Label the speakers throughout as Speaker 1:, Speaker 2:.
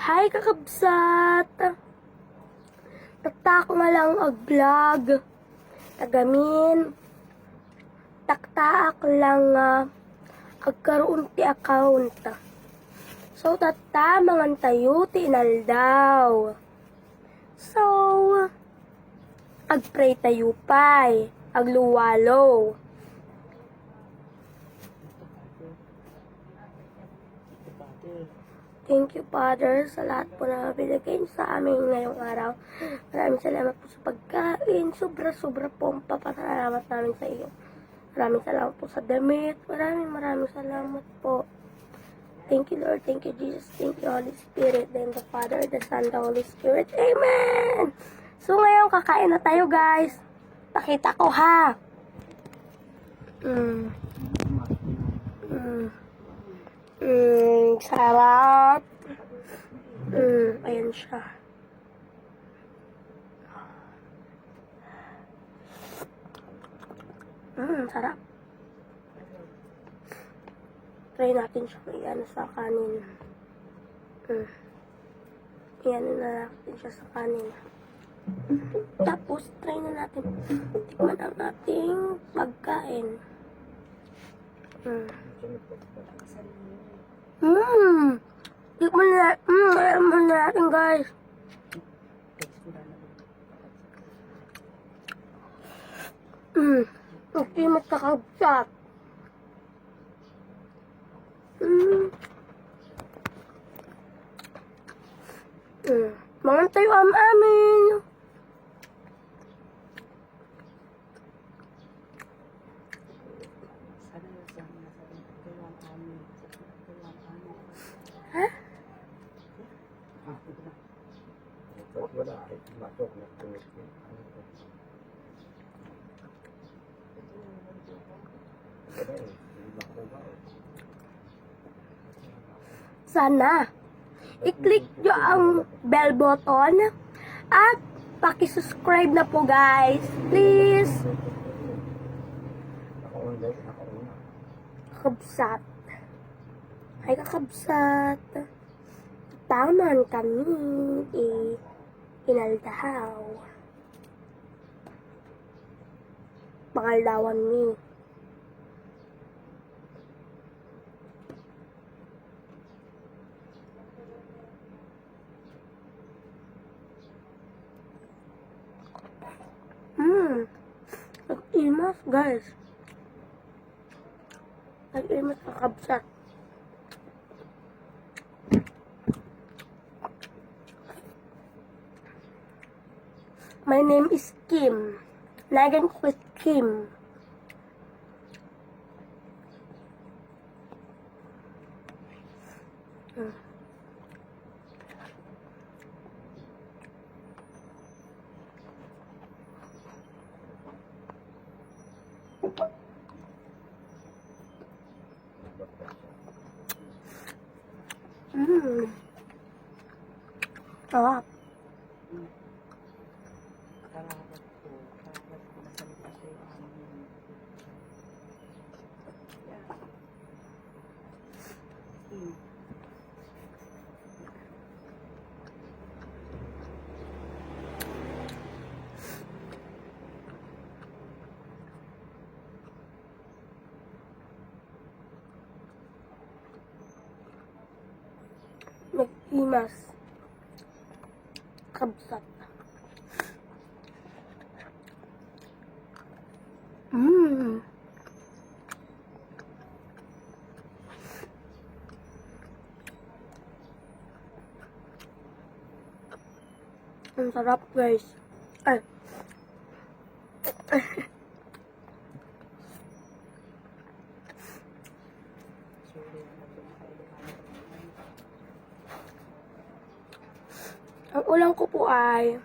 Speaker 1: Hi kakabsat! Taktak nga lang ag vlog. Tagamin. Taktaak lang agkaroon ti account. So tata mangan tayo ti inaldaw. So agpray tayo pay. Agluwalo. Thank you, Father, sa lahat po na binigay sa amin ngayong araw. Maraming salamat po sa pagkain. Sobra-sobra po ang papasalamat namin sa iyo. Maraming salamat po sa damit. Maraming salamat po. Thank you, Lord. Thank you, Jesus. Thank you, Holy Spirit. Then the Father, the Son, the Holy Spirit. Amen! So, ngayon, kakain na tayo, guys. Pakita ko, ha? Sarap. Ayan siya. Sarap. Try natin siya iyan sa kanin. Iyan na natin siya sa kanin. Tapos, try na natin tikman ang ating pagkain. Tikman na natin, guys. Okay, magkakabsat. Mangan tayo amin. Ha? Sana i-click nyo ang bell button at paki-subscribe na po, guys. Please. Kakabsat. Ay, kakabsat. Taman kami inaldahaw. Pangaldawan ni. Nag-imas, guys. Nag-imas kakabsat. My name is Kim. Nagan ko is Kim. Sarap. Nag-imas. Kabsat. Ang sarap, guys. Ay. Ang ulam ko po ay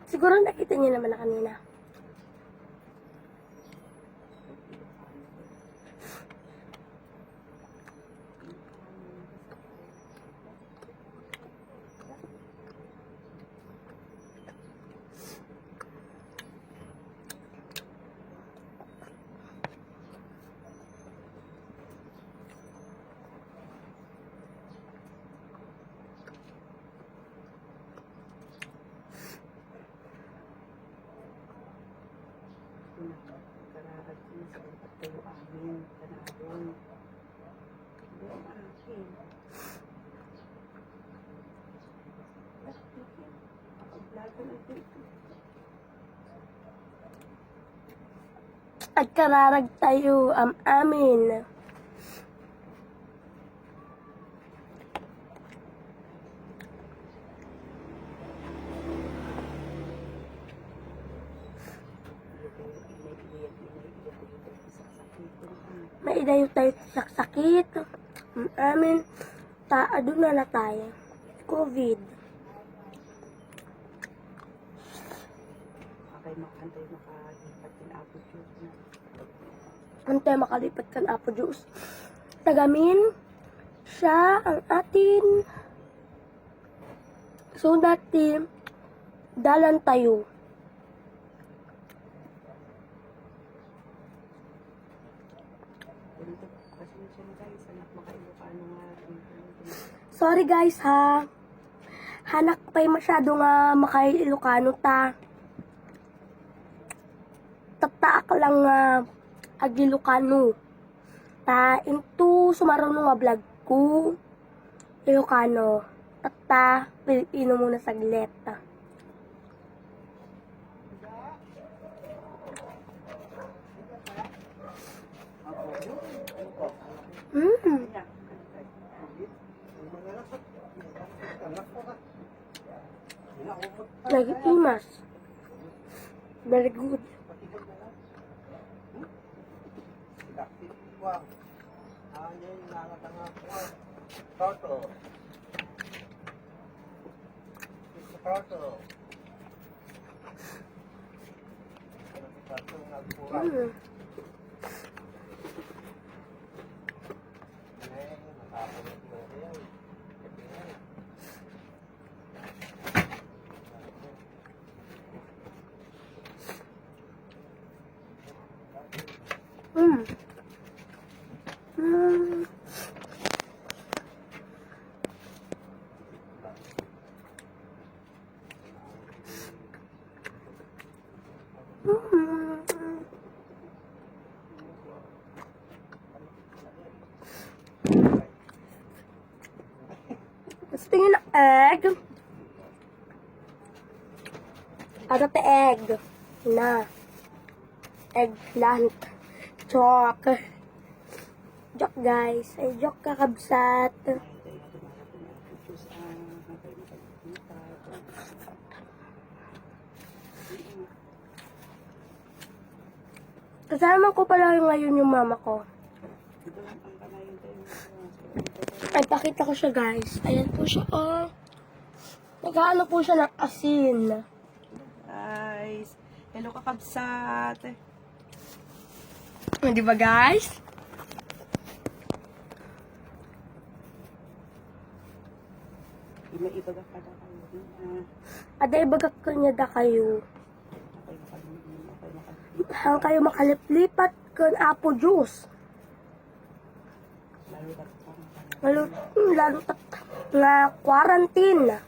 Speaker 1: siguro nakita niyo naman na kanina.
Speaker 2: yung kanabon. Yung akin. Pag-vlog na ito.
Speaker 1: At kararag tayo amin. Maidayo tayo sa sakit. Amin. Taado na tayo. COVID.
Speaker 2: Okay, makantay makalipat yung apple juice na.
Speaker 1: Antay makalipat kan Apo Diyos. Tagamin siya ang atin. So dati, dalan tayo.
Speaker 2: Ganito, pasensya na guys, anak makailokano nga.
Speaker 1: Sorry guys ha. Hanak pa'y masyado nga makailokano ta. Tataak lang nga agilokano. Ta into sumarunong nga vlog ko. Ilocano. Tata Pilipino muna saglit. Nag-imas. Very good. Gusto tingin ng egg. Ano te egg? Na. Eggplant. Joke. Joke guys. Ay joke kakabsat. Kasama ko pala ngayon yung mama ko. Ay, pakita ko siya guys. Ayan po siya, oh. Nag-ano po siya ng asin.
Speaker 2: Guys, hello kakabsat.
Speaker 1: Di ba guys?
Speaker 2: Iba-ibaga ka na kayo.
Speaker 1: Ada ibagak ko niya da kayo. Hang kayo makaliplipat kan Apo Diyos. Lalo na quarantine.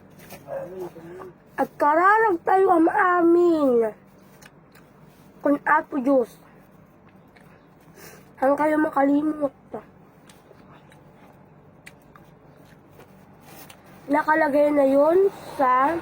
Speaker 1: At kararag tayo ang amin. Kung Apo Diyos. Hang kayo makalimot. Nakalagay na yun sa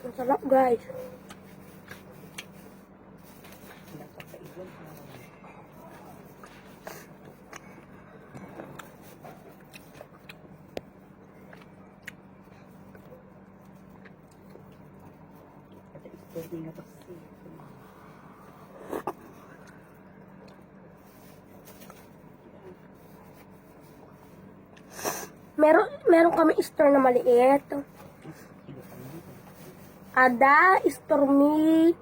Speaker 1: Ang sarap guys. Meron kami store na maliit. Ada istormi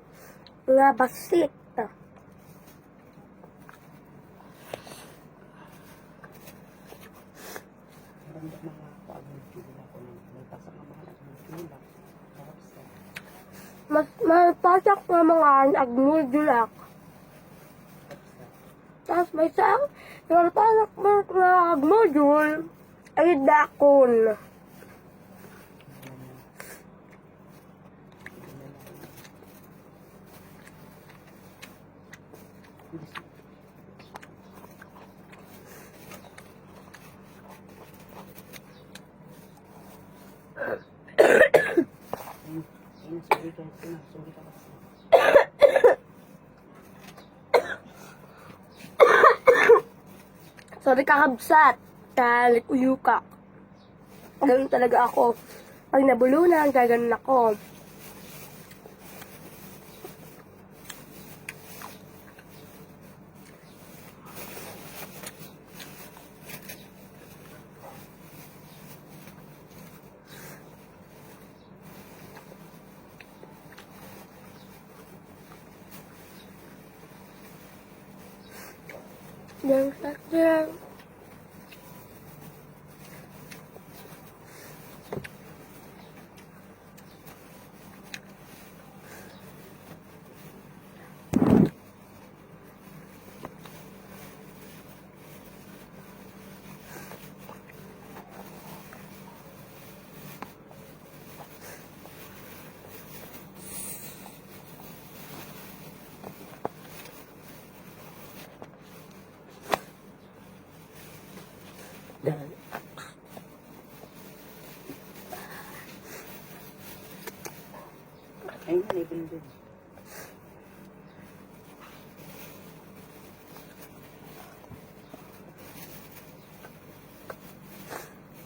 Speaker 1: nga basit.
Speaker 2: banda mga kaagmudula ko nang may pasang ang mga agmudula. Tapos sa
Speaker 1: Mas mapasak nga mga agmudulak. Tapos may isang mapasak mga agmudul ay dakon.
Speaker 2: sorry guys, sorry ka kasi.
Speaker 1: Sorry kakabsat. Dahil uyukak. Ganun talaga ako. Pag nabulunan, gaganon ako. Yang sakit. Dan
Speaker 2: Ayun na, label din.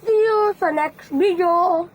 Speaker 1: see you sa next video.